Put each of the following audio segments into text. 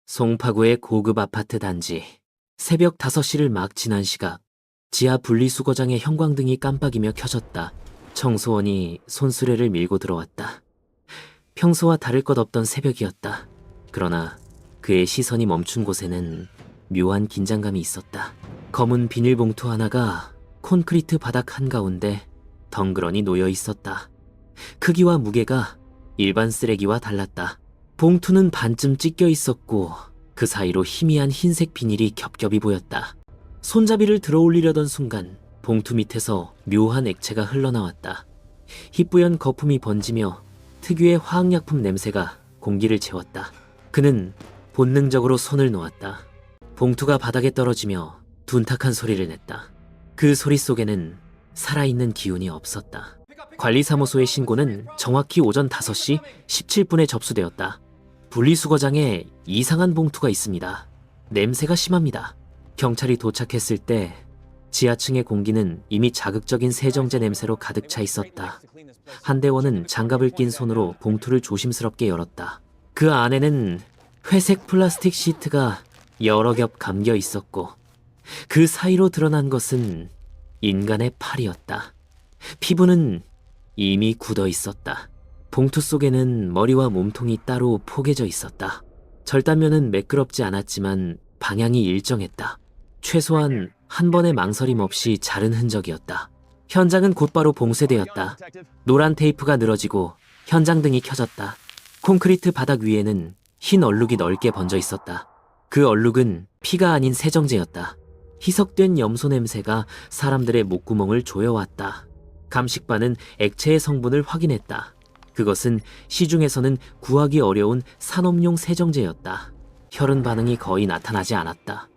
송파구의 고급 아파트 단지. 새벽 5시를 막 지난 시각, 지하 분리수거장의 형광등이 깜빡이며 켜졌다. 청소원이 손수레를 밀고 들어왔다. 평소와 다를 것 없던 새벽이었다. 그러나 그의 시선이 멈춘 곳에는 묘한 긴장감이 있었다. 검은 비닐봉투 하나가 콘크리트 바닥 한가운데 덩그러니 놓여 있었다. 크기와 무게가 일반 쓰레기와 달랐다. 봉투는 반쯤 찢겨 있었고 그 사이로 희미한 흰색 비닐이 겹겹이 보였다. 손잡이를 들어 올리려던 순간 봉투 밑에서 묘한 액체가 흘러나왔다. 희뿌연 거품이 번지며 특유의 화학약품 냄새가 공기를 채웠다. 그는 본능적으로 손을 놓았다. 봉투가 바닥에 떨어지며 둔탁한 소리를 냈다. 그 소리 속에는 살아있는 기운이 없었다. 관리사무소의 신고는 정확히 오전 5시 17분에 접수되었다. 분리수거장에 이상한 봉투가 있습니다. 냄새가 심합니다. 경찰이 도착했을 때 지하층의 공기는 이미 자극적인 세정제 냄새로 가득 차 있었다. 한대원은 장갑을 낀 손으로 봉투를 조심스럽게 열었다. 그 안에는 회색 플라스틱 시트가 여러 겹 감겨 있었고 그 사이로 드러난 것은 인간의 팔이었다. 피부는 이미 굳어 있었다. 봉투 속에는 머리와 몸통이 따로 포개져 있었다. 절단면은 매끄럽지 않았지만 방향이 일정했다. 최소한 한 번의 망설임 없이 자른 흔적이었다. 현장은 곧바로 봉쇄되었다. 노란 테이프가 늘어지고 현장등이 켜졌다. 콘크리트 바닥 위에는 흰 얼룩이 넓게 번져 있었다. 그 얼룩은 피가 아닌 세정제였다. 희석된 염소 냄새가 사람들의 목구멍을 조여왔다. 감식반은 액체의 성분을 확인했다. 그것은 시중에서는 구하기 어려운 산업용 세정제였다. 혈흔 반응이 거의 나타나지 않았다.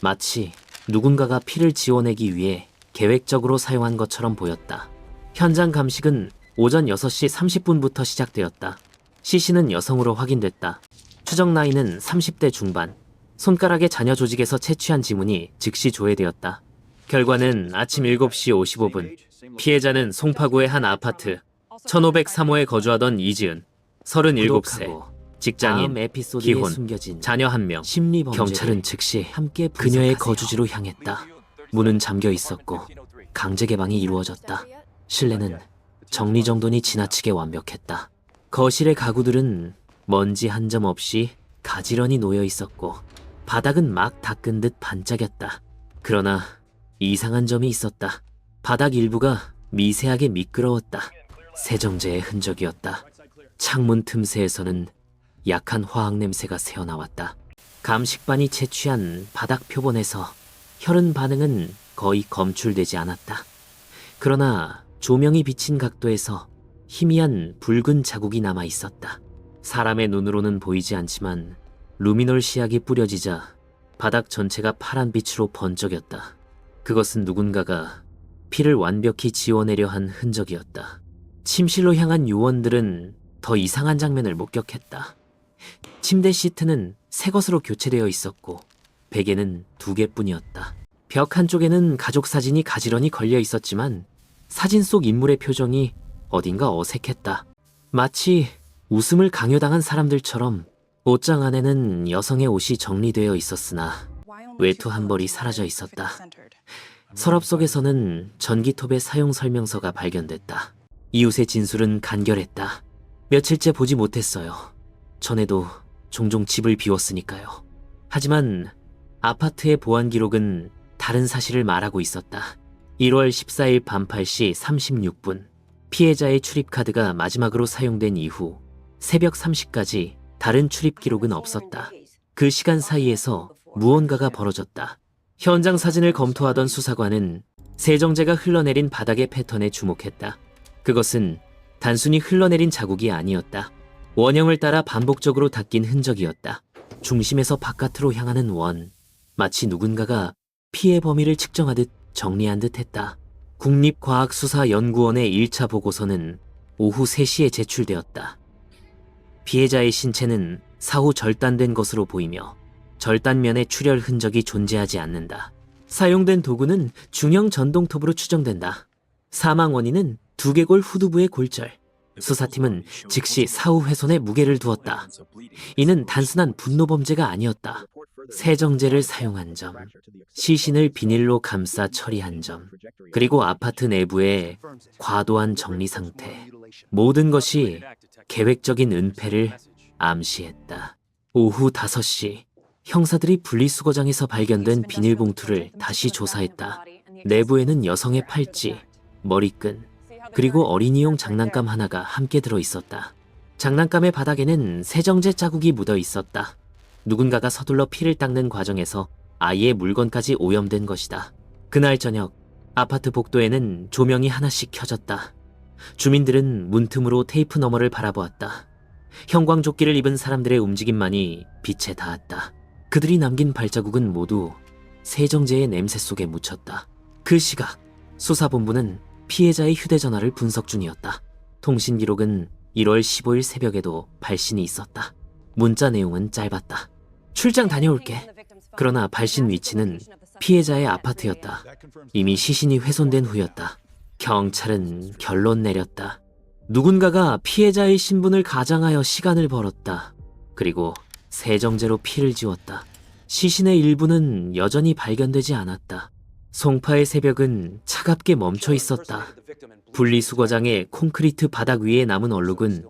마치 누군가가 피를 지워내기 위해 계획적으로 사용한 것처럼 보였다. 현장 감식은 오전 6시 30분부터 시작되었다. 시신은 여성으로 확인됐다. 추정 나이는 30대 중반. 손가락의 잔여 조직에서 채취한 지문이 즉시 조회되었다. 결과는 아침 7시 55분. 피해자는 송파구의 한 아파트 1503호에 거주하던 이지은, 37세, 직장인, 기혼, 자녀 1명. 경찰은 즉시 그녀의 거주지로 향했다. 문은 잠겨 있었고 강제 개방이 이루어졌다. 실내는 정리정돈이 지나치게 완벽했다. 거실의 가구들은 먼지 한 점 없이 가지런히 놓여 있었고 바닥은 막 닦은 듯 반짝였다. 그러나 이상한 점이 있었다. 바닥 일부가 미세하게 미끄러웠다. 세정제의 흔적이었다. 창문 틈새에서는 약한 화학 냄새가 새어나왔다. 감식반이 채취한 바닥 표본에서 혈흔 반응은 거의 검출되지 않았다. 그러나 조명이 비친 각도에서 희미한 붉은 자국이 남아 있었다. 사람의 눈으로는 보이지 않지만 루미놀 시약이 뿌려지자 바닥 전체가 파란 빛으로 번쩍였다. 그것은 누군가가 피를 완벽히 지워내려 한 흔적이었다. 침실로 향한 요원들은 더 이상한 장면을 목격했다. 침대 시트는 새 것으로 교체되어 있었고 베개는 2개뿐이었다. 벽 한쪽에는 가족 사진이 가지런히 걸려 있었지만 사진 속 인물의 표정이 어딘가 어색했다. 마치 웃음을 강요당한 사람들처럼 옷장 안에는 여성의 옷이 정리되어 있었으나 외투 한 벌이 사라져 있었다. 서랍 속에서는 전기톱의 사용 설명서가 발견됐다. 이웃의 진술은 간결했다. 며칠째 보지 못했어요. 전에도 종종 집을 비웠으니까요. 하지만 아파트의 보안 기록은 다른 사실을 말하고 있었다. 1월 14일 밤 8시 36분 피해자의 출입카드가 마지막으로 사용된 이후 새벽 3시까지 다른 출입 기록은 없었다. 그 시간 사이에서 무언가가 벌어졌다. 현장 사진을 검토하던 수사관은 세정제가 흘러내린 바닥의 패턴에 주목했다. 그것은 단순히 흘러내린 자국이 아니었다. 원형을 따라 반복적으로 닦인 흔적이었다. 중심에서 바깥으로 향하는 원. 마치 누군가가 피해 범위를 측정하듯 정리한 듯 했다. 국립과학수사연구원의 1차 보고서는 오후 3시에 제출되었다. 피해자의 신체는 사후 절단된 것으로 보이며 절단면에 출혈 흔적이 존재하지 않는다. 사용된 도구는 중형 전동톱으로 추정된다. 사망 원인은 두개골 후두부의 골절. 수사팀은 즉시 사후 훼손에 무게를 두었다. 이는 단순한 분노 범죄가 아니었다. 세정제를 사용한 점, 시신을 비닐로 감싸 처리한 점, 그리고 아파트 내부의 과도한 정리 상태. 모든 것이 계획적인 은폐를 암시했다. 오후 5시, 형사들이 분리수거장에서 발견된 비닐봉투를 다시 조사했다. 내부에는 여성의 팔찌, 머리끈, 그리고 어린이용 장난감 하나가 함께 들어있었다. 장난감의 바닥에는 세정제 자국이 묻어 있었다. 누군가가 서둘러 피를 닦는 과정에서 아이의 물건까지 오염된 것이다. 그날 저녁, 아파트 복도에는 조명이 하나씩 켜졌다. 주민들은 문틈으로 테이프 너머를 바라보았다. 형광조끼를 입은 사람들의 움직임만이 빛에 닿았다. 그들이 남긴 발자국은 모두 세정제의 냄새 속에 묻혔다. 그 시각, 수사본부는 피해자의 휴대전화를 분석 중이었다. 통신 기록은 1월 15일 새벽에도 발신이 있었다. 문자 내용은 짧았다. 출장 다녀올게. 그러나 발신 위치는 피해자의 아파트였다. 이미 시신이 훼손된 후였다. 경찰은 결론 내렸다. 누군가가 피해자의 신분을 가장하여 시간을 벌었다. 그리고 세정제로 피를 지웠다. 시신의 일부는 여전히 발견되지 않았다. 송파의 새벽은 차갑게 멈춰 있었다. 분리수거장의 콘크리트 바닥 위에 남은 얼룩은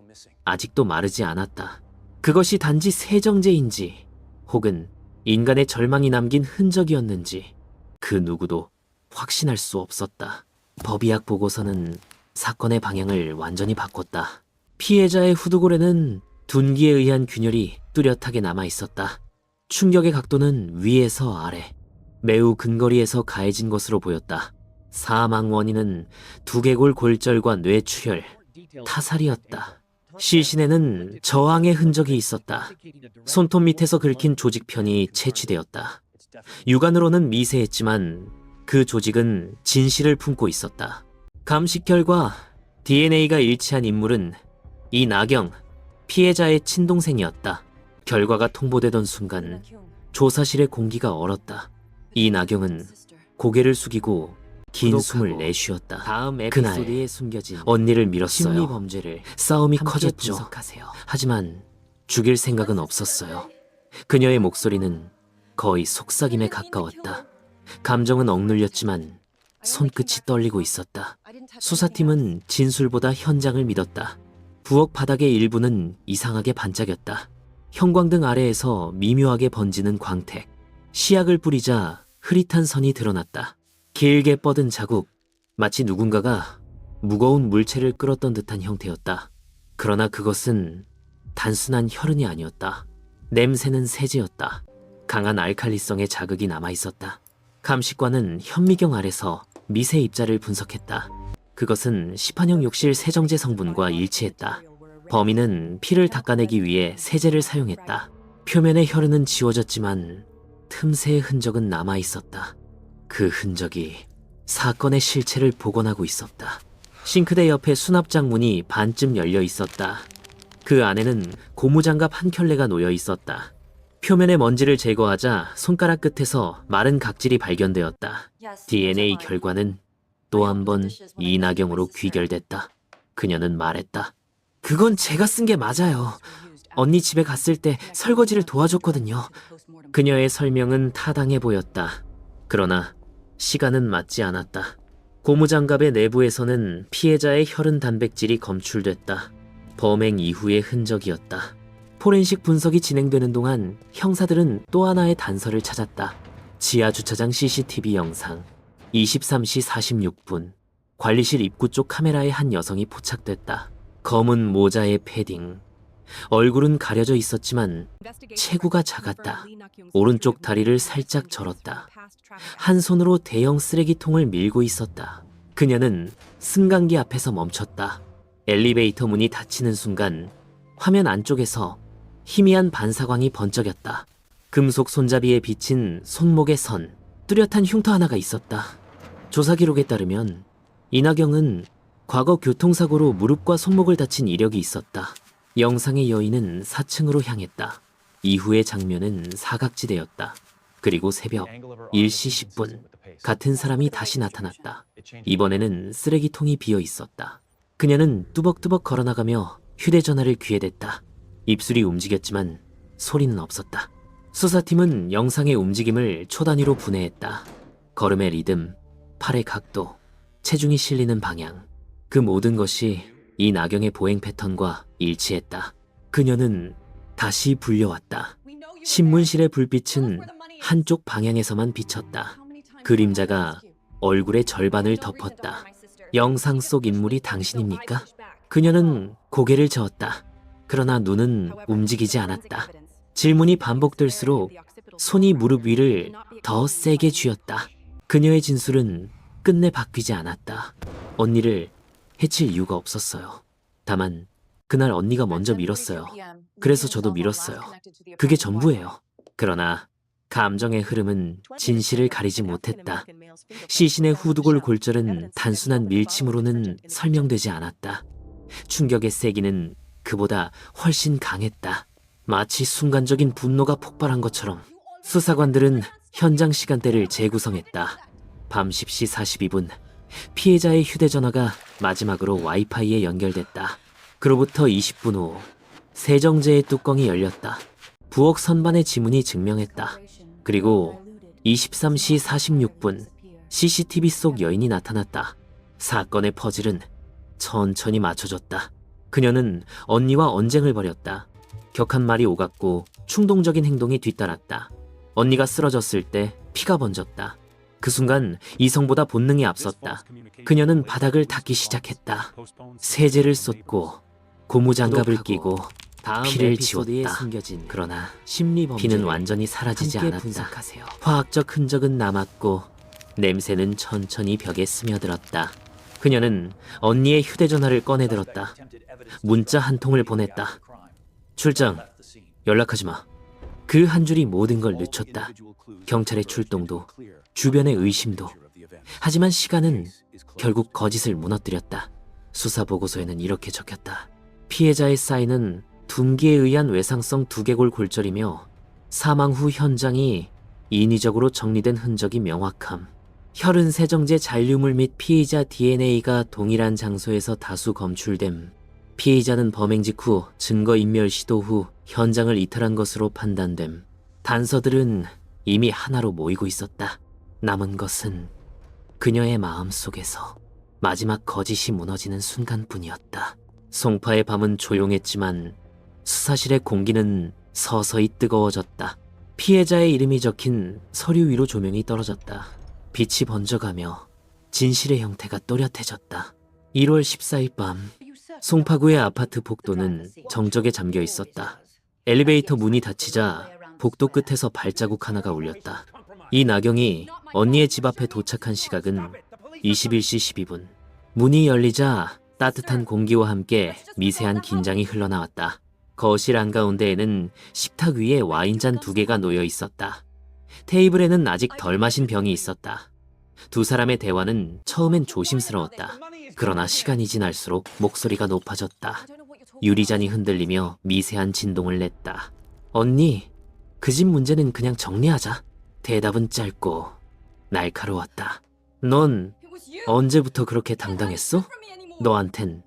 아직도 마르지 않았다. 그것이 단지 세정제인지 혹은 인간의 절망이 남긴 흔적이었는지 그 누구도 확신할 수 없었다. 법의학 보고서는 사건의 방향을 완전히 바꿨다. 피해자의 후두골에는 둔기에 의한 균열이 뚜렷하게 남아있었다. 충격의 각도는 위에서 아래, 매우 근거리에서 가해진 것으로 보였다. 사망 원인은 두개골 골절과 뇌출혈, 타살이었다. 시신에는 저항의 흔적이 있었다. 손톱 밑에서 긁힌 조직편이 채취되었다. 육안으로는 미세했지만 그 조직은 진실을 품고 있었다. 감식 결과 DNA가 일치한 인물은 이나경, 피해자의 친동생이었다. 결과가 통보되던 순간 조사실의 공기가 얼었다. 이나경은 고개를 숙이고 긴 숨을 내쉬었다. 다음 에피소드에 숨겨진 언니를 밀었어요. 심리 범죄를 싸움이 커졌죠. 분석하세요. 하지만 죽일 생각은 없었어요. 그녀의 목소리는 거의 속삭임에 가까웠다. 감정은 억눌렸지만 손끝이 떨리고 있었다. 수사팀은 진술보다 현장을 믿었다. 부엌 바닥의 일부는 이상하게 반짝였다. 형광등 아래에서 미묘하게 번지는 광택. 시약을 뿌리자 흐릿한 선이 드러났다. 길게 뻗은 자국, 마치 누군가가 무거운 물체를 끌었던 듯한 형태였다. 그러나 그것은 단순한 혈흔이 아니었다. 냄새는 세제였다. 강한 알칼리성의 자극이 남아있었다. 감식관은 현미경 아래서 미세 입자를 분석했다. 그것은 시판형 욕실 세정제 성분과 일치했다. 범인은 피를 닦아내기 위해 세제를 사용했다. 표면의 혈흔은 지워졌지만 틈새의 흔적은 남아있었다. 그 흔적이 사건의 실체를 복원하고 있었다. 싱크대 옆에 수납장 문이 반쯤 열려 있었다. 그 안에는 고무장갑 한 켤레가 놓여 있었다. 표면의 먼지를 제거하자 손가락 끝에서 마른 각질이 발견되었다. DNA 결과는 또 한 번 이나경으로 귀결됐다. 그녀는 말했다. 그건 제가 쓴 게 맞아요. 언니 집에 갔을 때 설거지를 도와줬거든요. 그녀의 설명은 타당해 보였다. 그러나 시간은 맞지 않았다. 고무장갑의 내부에서는 피해자의 혈흔 단백질이 검출됐다. 범행 이후의 흔적이었다. 포렌식 분석이 진행되는 동안 형사들은 또 하나의 단서를 찾았다. 지하 주차장 CCTV 영상. 23시 46분. 관리실 입구 쪽 카메라에 한 여성이 포착됐다. 검은 모자에 패딩. 얼굴은 가려져 있었지만 체구가 작았다. 오른쪽 다리를 살짝 절었다. 한 손으로 대형 쓰레기통을 밀고 있었다. 그녀는 승강기 앞에서 멈췄다. 엘리베이터 문이 닫히는 순간 화면 안쪽에서 희미한 반사광이 번쩍였다. 금속 손잡이에 비친 손목의 선, 뚜렷한 흉터 하나가 있었다. 조사 기록에 따르면 이나경은 과거 교통사고로 무릎과 손목을 다친 이력이 있었다. 영상의 여인은 4층으로 향했다. 이후의 장면은 사각지대였다. 그리고 새벽 1시 10분, 같은 사람이 다시 나타났다. 이번에는 쓰레기통이 비어 있었다. 그녀는 뚜벅뚜벅 걸어나가며 휴대전화를 귀에 댔다. 입술이 움직였지만 소리는 없었다. 수사팀은 영상의 움직임을 초단위로 분해했다. 걸음의 리듬, 팔의 각도, 체중이 실리는 방향. 그 모든 것이 이 나경의 보행 패턴과 일치했다. 그녀는 다시 불려왔다. 신문실의 불빛은 한쪽 방향에서만 비쳤다. 그림자가 얼굴의 절반을 덮었다. 영상 속 인물이 당신입니까? 그녀는 고개를 저었다. 그러나 눈은 움직이지 않았다. 질문이 반복될수록 손이 무릎 위를 더 세게 쥐었다. 그녀의 진술은 끝내 바뀌지 않았다. 언니를 해칠 이유가 없었어요. 다만 그날 언니가 먼저 밀었어요. 그래서 저도 밀었어요. 그게 전부예요. 그러나 감정의 흐름은 진실을 가리지 못했다. 시신의 후두골 골절은 단순한 밀침으로는 설명되지 않았다. 충격의 세기는 그보다 훨씬 강했다. 마치 순간적인 분노가 폭발한 것처럼. 수사관들은 현장 시간대를 재구성했다. 밤 10시 42분, 피해자의 휴대전화가 마지막으로 와이파이에 연결됐다. 그로부터 20분 후, 세정제의 뚜껑이 열렸다. 부엌 선반의 지문이 증명했다. 그리고 23시 46분, CCTV 속 여인이 나타났다. 사건의 퍼즐은 천천히 맞춰졌다. 그녀는 언니와 언쟁을 벌였다. 격한 말이 오갔고 충동적인 행동이 뒤따랐다. 언니가 쓰러졌을 때 피가 번졌다. 그 순간 이성보다 본능이 앞섰다. 그녀는 바닥을 닦기 시작했다. 세제를 쏟고 고무장갑을 끼고 피를 지웠다. 그러나 피는 완전히 사라지지 않았다. 화학적 흔적은 남았고 냄새는 천천히 벽에 스며들었다. 그녀는 언니의 휴대전화를 꺼내들었다. 문자 한 통을 보냈다. 출장, 연락하지 마. 그 한 줄이 모든 걸 늦췄다. 경찰의 출동도, 주변의 의심도. 하지만 시간은 결국 거짓을 무너뜨렸다. 수사 보고서에는 이렇게 적혔다. 피해자의 사인은 둔기에 의한 외상성 두개골 골절이며 사망 후 현장이 인위적으로 정리된 흔적이 명확함. 혈흔 세정제 잔류물 및 피의자 DNA가 동일한 장소에서 다수 검출됨. 피의자는 범행 직후 증거인멸 시도 후 현장을 이탈한 것으로 판단됨. 단서들은 이미 하나로 모이고 있었다. 남은 것은 그녀의 마음속에서 마지막 거짓이 무너지는 순간뿐이었다. 송파의 밤은 조용했지만 수사실의 공기는 서서히 뜨거워졌다. 피해자의 이름이 적힌 서류 위로 조명이 떨어졌다. 빛이 번져가며 진실의 형태가 또렷해졌다. 1월 14일 밤 송파구의 아파트 복도는 정적에 잠겨 있었다. 엘리베이터 문이 닫히자 복도 끝에서 발자국 하나가 울렸다. 이 나경이 언니의 집 앞에 도착한 시각은 21시 12분. 문이 열리자 따뜻한 공기와 함께 미세한 긴장이 흘러나왔다. 거실 한가운데에는 식탁 위에 와인잔 2개가 놓여 있었다. 테이블에는 아직 덜 마신 병이 있었다. 두 사람의 대화는 처음엔 조심스러웠다. 그러나 시간이 지날수록 목소리가 높아졌다. 유리잔이 흔들리며 미세한 진동을 냈다. 언니, 그 집 문제는 그냥 정리하자. 대답은 짧고 날카로웠다. 넌 언제부터 그렇게 당당했어? 너한텐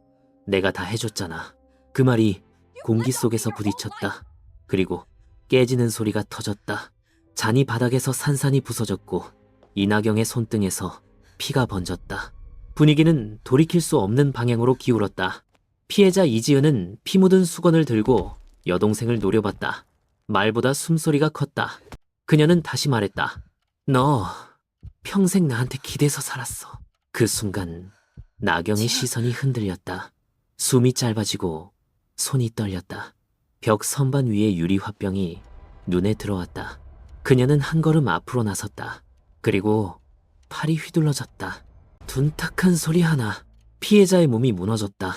내가 다 해줬잖아. 그 말이 공기 속에서 부딪혔다. 그리고 깨지는 소리가 터졌다. 잔이 바닥에서 산산이 부서졌고 이나경의 손등에서 피가 번졌다. 분위기는 돌이킬 수 없는 방향으로 기울었다. 피해자 이지은은 피 묻은 수건을 들고 여동생을 노려봤다. 말보다 숨소리가 컸다. 그녀는 다시 말했다. 너 평생 나한테 기대서 살았어. 그 순간 나경의 시선이 흔들렸다. 숨이 짧아지고 손이 떨렸다. 벽 선반 위의 유리 화병이 눈에 들어왔다. 그녀는 한 걸음 앞으로 나섰다. 그리고 팔이 휘둘러졌다. 둔탁한 소리 하나. 피해자의 몸이 무너졌다.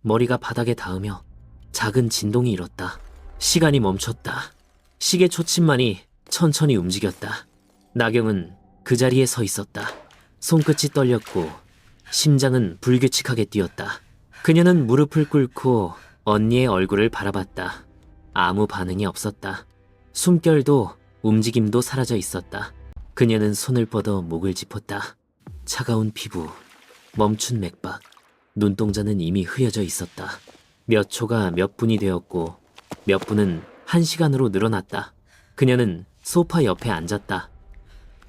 머리가 바닥에 닿으며 작은 진동이 일었다. 시간이 멈췄다. 시계 초침만이 천천히 움직였다. 나경은 그 자리에 서 있었다. 손끝이 떨렸고 심장은 불규칙하게 뛰었다. 그녀는 무릎을 꿇고 언니의 얼굴을 바라봤다. 아무 반응이 없었다. 숨결도 움직임도 사라져 있었다. 그녀는 손을 뻗어 목을 짚었다. 차가운 피부, 멈춘 맥박, 눈동자는 이미 흐려져 있었다. 몇 초가 몇 분이 되었고 몇 분은 1시간으로 늘어났다. 그녀는 소파 옆에 앉았다.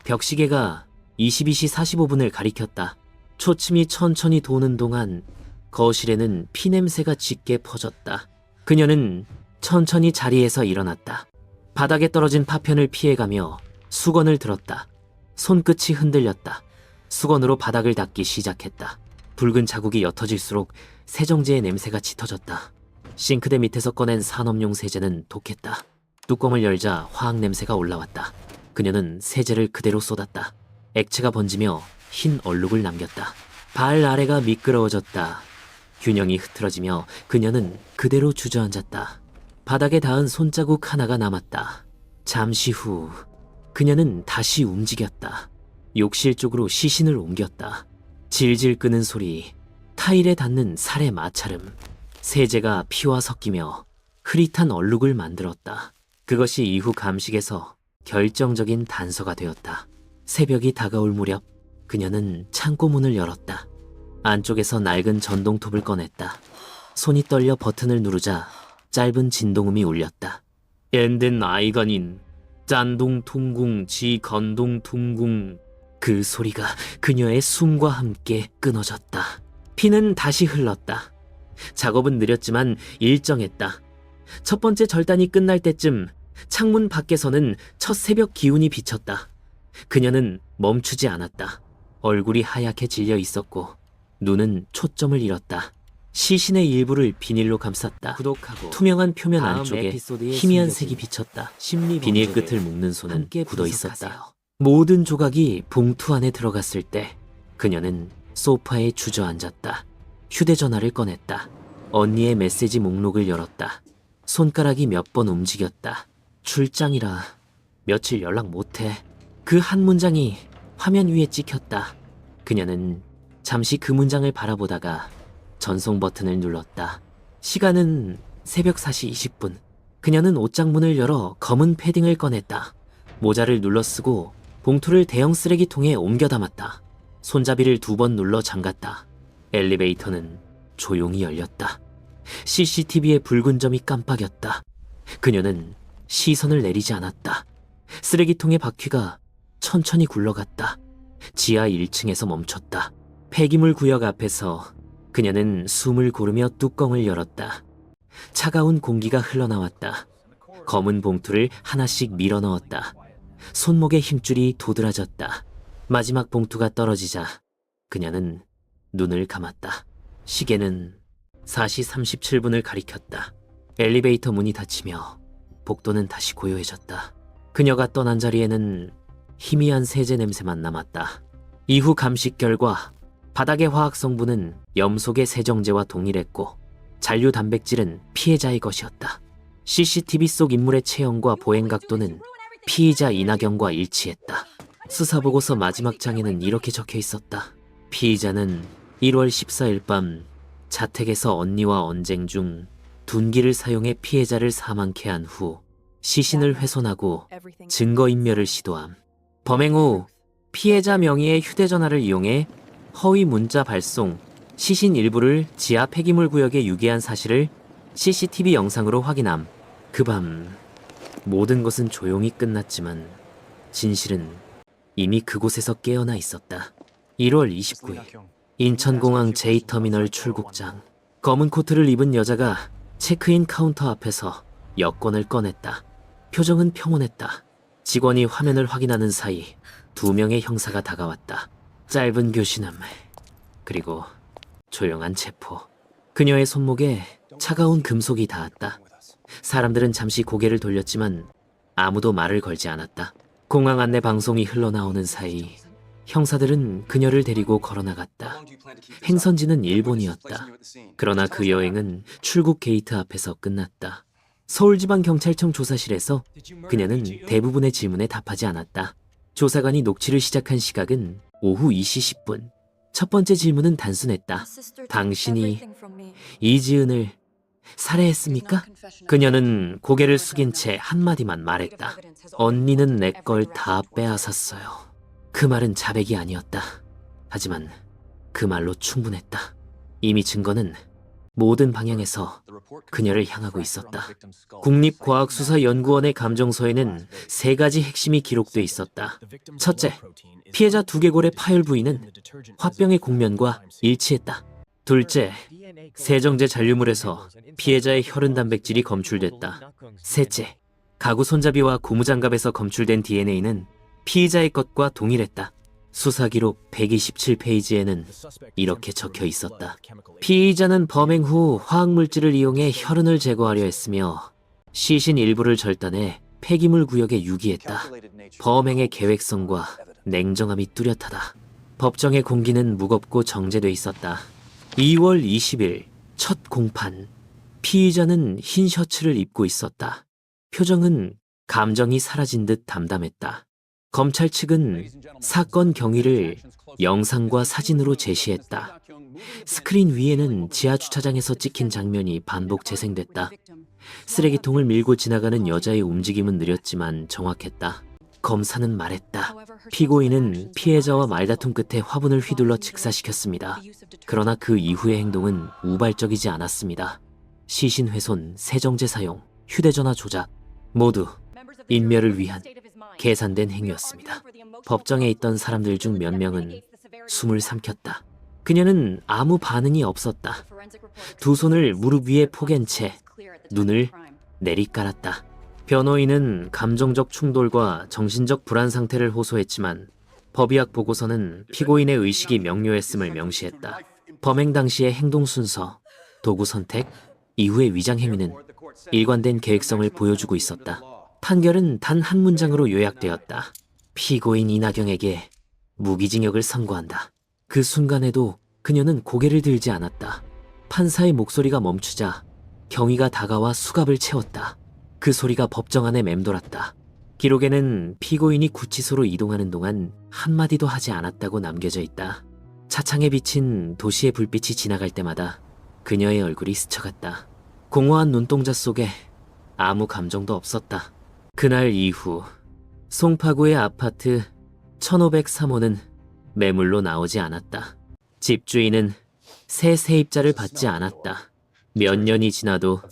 벽시계가 22시 45분을 가리켰다. 초침이 천천히 도는 동안 거실에는 피냄새가 짙게 퍼졌다. 그녀는 천천히 자리에서 일어났다. 바닥에 떨어진 파편을 피해가며 수건을 들었다. 손끝이 흔들렸다. 수건으로 바닥을 닦기 시작했다. 붉은 자국이 옅어질수록 세정제의 냄새가 짙어졌다. 싱크대 밑에서 꺼낸 산업용 세제는 독했다. 뚜껑을 열자 화학 냄새가 올라왔다. 그녀는 세제를 그대로 쏟았다. 액체가 번지며 흰 얼룩을 남겼다. 발 아래가 미끄러워졌다. 균형이 흐트러지며 그녀는 그대로 주저앉았다. 바닥에 닿은 손자국 하나가 남았다. 잠시 후 그녀는 다시 움직였다. 욕실 쪽으로 시신을 옮겼다. 질질 끄는 소리, 타일에 닿는 살의 마찰음, 세제가 피와 섞이며 흐릿한 얼룩을 만들었다. 그것이 이후 감식에서 결정적인 단서가 되었다. 새벽이 다가올 무렵 그녀는 창고 문을 열었다. 안쪽에서 낡은 전동톱을 꺼냈다. 손이 떨려 버튼을 누르자 짧은 진동음이 울렸다. 엔덴 아이가닌 짠동 퉁궁 지 건동 퉁궁. 그 소리가 그녀의 숨과 함께 끊어졌다. 피는 다시 흘렀다. 작업은 느렸지만 일정했다. 첫 번째 절단이 끝날 때쯤 창문 밖에서는 첫 새벽 기운이 비쳤다. 그녀는 멈추지 않았다. 얼굴이 하얗게 질려 있었고 눈은 초점을 잃었다. 시신의 일부를 비닐로 감쌌다. 구독하고 투명한 표면 안쪽에 희미한 색이 비쳤다. 비닐 끝을 묶는 손은 굳어 있었다. 모든 조각이 봉투 안에 들어갔을 때 그녀는 소파에 주저앉았다. 휴대전화를 꺼냈다. 언니의 메시지 목록을 열었다. 손가락이 몇 번 움직였다. 출장이라 며칠 연락 못해. 그 한 문장이 화면 위에 찍혔다. 그녀는 잠시 그 문장을 바라보다가 전송 버튼을 눌렀다. 시간은 새벽 4시 20분. 그녀는 옷장 문을 열어 검은 패딩을 꺼냈다. 모자를 눌러쓰고 봉투를 대형 쓰레기통에 옮겨 담았다. 손잡이를 2번 눌러 잠갔다. 엘리베이터는 조용히 열렸다. CCTV의 붉은 점이 깜빡였다. 그녀는 시선을 내리지 않았다. 쓰레기통의 바퀴가 천천히 굴러갔다. 지하 1층에서 멈췄다. 폐기물 구역 앞에서 그녀는 숨을 고르며 뚜껑을 열었다. 차가운 공기가 흘러나왔다. 검은 봉투를 하나씩 밀어 넣었다. 손목의 힘줄이 도드라졌다. 마지막 봉투가 떨어지자 그녀는 눈을 감았다. 시계는 4시 37분을 가리켰다. 엘리베이터 문이 닫히며 복도는 다시 고요해졌다. 그녀가 떠난 자리에는 희미한 세제 냄새만 남았다. 이후 감식 결과 바닥의 화학 성분은 염속의 세정제와 동일했고 잔류 단백질은 피해자의 것이었다. CCTV 속 인물의 체형과 보행 각도는 피의자 이나경과 일치했다. 수사보고서 마지막 장에는 이렇게 적혀 있었다. 피의자는 1월 14일 밤 자택에서 언니와 언쟁 중 둔기를 사용해 피해자를 사망케 한 후 시신을 훼손하고 증거인멸을 시도함. 범행 후 피해자 명의의 휴대전화를 이용해 허위 문자 발송, 시신 일부를 지하 폐기물 구역에 유기한 사실을 CCTV 영상으로 확인함. 그 밤 모든 것은 조용히 끝났지만 진실은 이미 그곳에서 깨어나 있었다. 1월 29일 인천공항 J터미널 출국장. 검은 코트를 입은 여자가 체크인 카운터 앞에서 여권을 꺼냈다. 표정은 평온했다. 직원이 화면을 확인하는 사이 2명의 형사가 다가왔다. 짧은 교신음, 그리고 조용한 체포. 그녀의 손목에 차가운 금속이 닿았다. 사람들은 잠시 고개를 돌렸지만 아무도 말을 걸지 않았다. 공항 안내 방송이 흘러나오는 사이 형사들은 그녀를 데리고 걸어나갔다. 행선지는 일본이었다. 그러나 그 여행은 출국 게이트 앞에서 끝났다. 서울지방경찰청 조사실에서 그녀는 대부분의 질문에 답하지 않았다. 조사관이 녹취를 시작한 시각은 오후 2시 10분. 첫 번째 질문은 단순했다. 당신이 이지은을 살해했습니까? 그녀는 고개를 숙인 채 한마디만 말했다. 언니는 내 걸 다 빼앗았어요. 그 말은 자백이 아니었다. 하지만 그 말로 충분했다. 이미 증거는 모든 방향에서 그녀를 향하고 있었다. 국립과학수사연구원의 감정서에는 3가지 핵심이 기록돼 있었다. 첫째, 피해자 두개골의 파열 부위는 화병의 곡면과 일치했다. 둘째, 세정제 잔류물에서 피해자의 혈흔 단백질이 검출됐다. 셋째, 가구 손잡이와 고무장갑에서 검출된 DNA는 피의자의 것과 동일했다. 수사 기록 127페이지에는 이렇게 적혀 있었다. 피의자는 범행 후 화학물질을 이용해 혈흔을 제거하려 했으며 시신 일부를 절단해 폐기물 구역에 유기했다. 범행의 계획성과 냉정함이 뚜렷하다. 법정의 공기는 무겁고 정제돼 있었다. 2월 20일 첫 공판. 피의자는 흰 셔츠를 입고 있었다. 표정은 감정이 사라진 듯 담담했다. 검찰 측은 사건 경위를 영상과 사진으로 제시했다. 스크린 위에는 지하 주차장에서 찍힌 장면이 반복 재생됐다. 쓰레기통을 밀고 지나가는 여자의 움직임은 느렸지만 정확했다. 검사는 말했다. 피고인은 피해자와 말다툼 끝에 화분을 휘둘러 직사시켰습니다. 그러나 그 이후의 행동은 우발적이지 않았습니다. 시신 훼손, 세정제 사용, 휴대전화 조작 모두 인멸을 위한 계산된 행위였습니다. 법정에 있던 사람들 중 몇 명은 숨을 삼켰다. 그녀는 아무 반응이 없었다. 두 손을 무릎 위에 포갠 채 눈을 내리깔았다. 변호인은 감정적 충돌과 정신적 불안 상태를 호소했지만 법의학 보고서는 피고인의 의식이 명료했음을 명시했다. 범행 당시의 행동 순서, 도구 선택, 이후의 위장 행위는 일관된 계획성을 보여주고 있었다. 판결은 단 한 문장으로 요약되었다. 피고인 이나경에게 무기징역을 선고한다. 그 순간에도 그녀는 고개를 들지 않았다. 판사의 목소리가 멈추자 경위가 다가와 수갑을 채웠다. 그 소리가 법정 안에 맴돌았다. 기록에는 피고인이 구치소로 이동하는 동안 한마디도 하지 않았다고 남겨져 있다. 차창에 비친 도시의 불빛이 지나갈 때마다 그녀의 얼굴이 스쳐갔다. 공허한 눈동자 속에 아무 감정도 없었다. 그날 이후 송파구의 아파트 1503호는 매물로 나오지 않았다. 집주인은 새 세입자를 받지 않았다. 몇 년이 지나도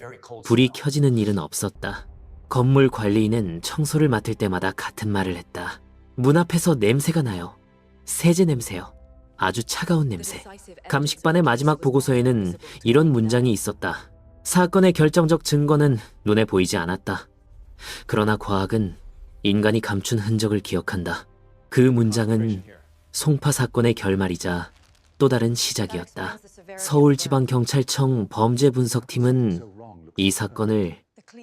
불이 켜지는 일은 없었다. 건물 관리인은 청소를 맡을 때마다 같은 말을 했다. 문 앞에서 냄새가 나요. 세제 냄새요. 아주 차가운 냄새. 감식반의 마지막 보고서에는 이런 문장이 있었다. 사건의 결정적 증거는 눈에 보이지 않았다. 그러나 과학은 인간이 감춘 흔적을 기억한다. 그 문장은 송파 사건의 결말이자 또 다른 시작이었다. 서울지방경찰청 범죄분석팀은 이 사건을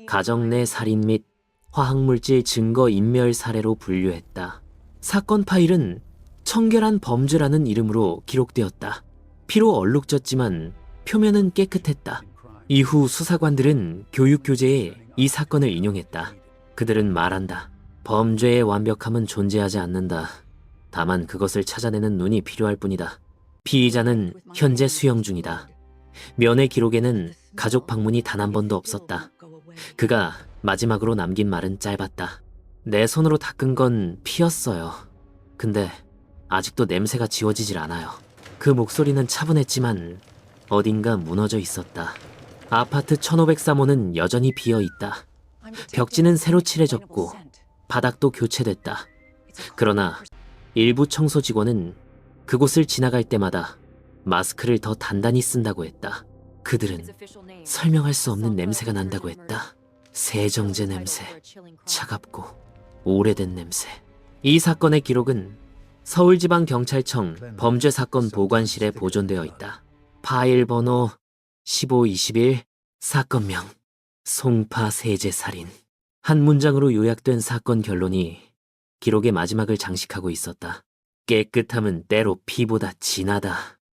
가정 내 살인 및 화학물질 증거 인멸 사례로 분류했다. 사건 파일은 청결한 범죄라는 이름으로 기록되었다. 피로 얼룩졌지만 표면은 깨끗했다. 이후 수사관들은 교육 교재에 이 사건을 인용했다. 그들은 말한다. 범죄의 완벽함은 존재하지 않는다. 다만 그것을 찾아내는 눈이 필요할 뿐이다. 피의자는 현재 수영 중이다. 면회 기록에는 가족 방문이 단 한 번도 없었다. 그가 마지막으로 남긴 말은 짧았다. 내 손으로 닦은 건 피였어요. 근데 아직도 냄새가 지워지질 않아요. 그 목소리는 차분했지만 어딘가 무너져 있었다. 아파트 1503호는 여전히 비어 있다. 벽지는 새로 칠해졌고 바닥도 교체됐다. 그러나 일부 청소 직원은 그곳을 지나갈 때마다 마스크를 더 단단히 쓴다고 했다. 그들은 설명할 수 없는 냄새가 난다고 했다. 세정제 냄새, 차갑고 오래된 냄새. 이 사건의 기록은 서울지방경찰청 범죄사건 보관실에 보존되어 있다. 파일 번호 1521 사건명 송파 세제살인. 한 문장으로 요약된 사건 결론이 기록의 마지막을 장식하고 있었다. 깨끗함은 때로 피보다 진하다.